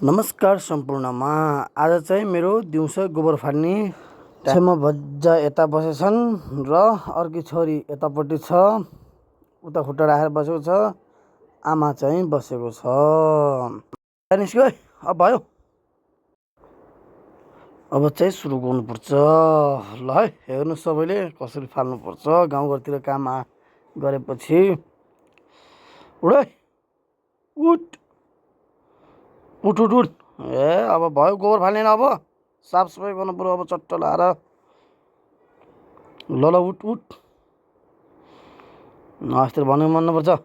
नमस्कार सम्पूर्णमा। आज चाहिँ मेरो दिउँसो गोबर फाल्ने टाइममा भज्जा यता बसेछन् र अर्की छोरी यतापट्टि छ, उता खुट्टा राखेर बसेको छ। आमा चाहिँ बसेको छ। निस्क्यो है, अब भयो। अब चाहिँ सुरु गर्नुपर्छ ल है। हेर्नु सबैले कसरी फाल्नुपर्छ। गाउँघरतिर काम गरेपछि उठ है, उठ उठ उठ उठ। ए अब भयो गोबर फाल्ने। अब साफ सफाइ गर्नु पर्यो। अब चट्ट लाएर ल ल उठ उठ। अस्ति भन्नु मान्नुपर्छ।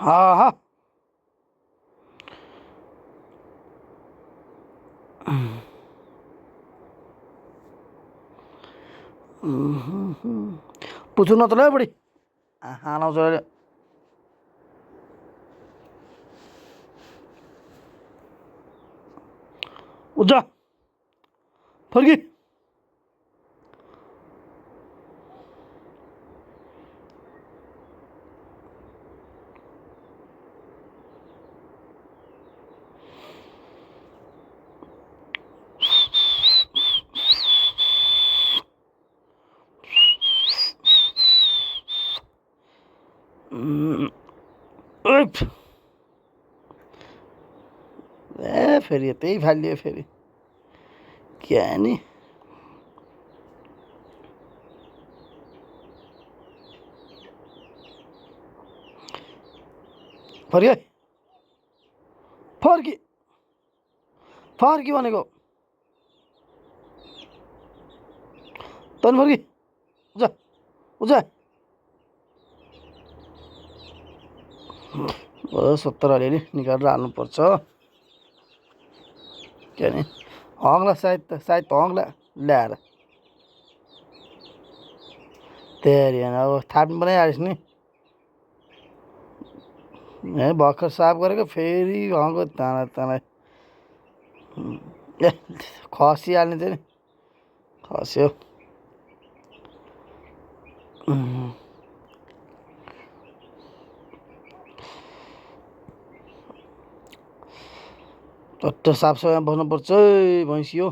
हाँ पुछु न त ल बुढी, आलाउँछ अहिले। उठ जा फर्की। ए फेरि यतै फालियो फेरि क्या नि। फर्की है, फर्की फर्की भनेको तन फर्की। उजा उजा 70 अलिअलि निकालेर हाल्नुपर्छ। क्या नि हङ्ला सायद हङ्ला ल्याएर तेरि अब थाप्नु पनि आइस् नि। ए भर्खर साफ गरेको फेरि हङ्को ताना ए खसिहाल्ने थियो नि, खस्यो। टट्ट साफ सफाइमा बस्नुपर्छ है भैँसी हो।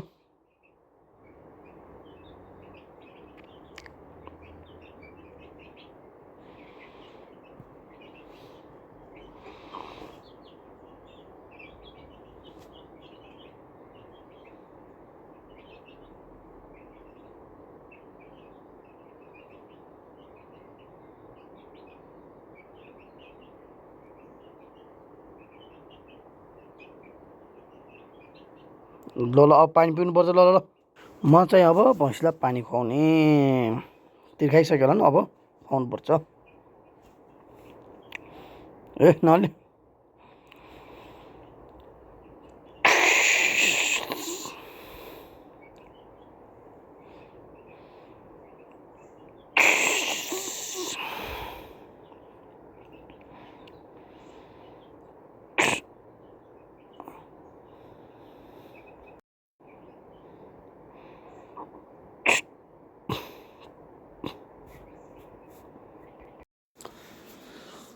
ल ल अब पानी पिउनुपर्छ। ल ल ल म चाहिँ अब भैँसीलाई पानी खुवाउने। तिर्खाइसक्यो होला नि, अब खुवाउनुपर्छ। ए नले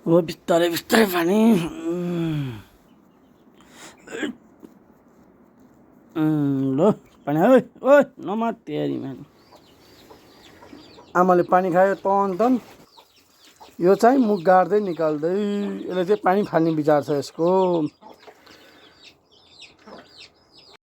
अब बिस्तारै बिस्तारै पानी। ल पानी है, ओ नमात तयारी मान। आमाले पानी खायो तन। यो चाहिँ मुख गाड्दै निकाल्दै, यसले चाहिँ पानी फाल्ने विचार छ यसको।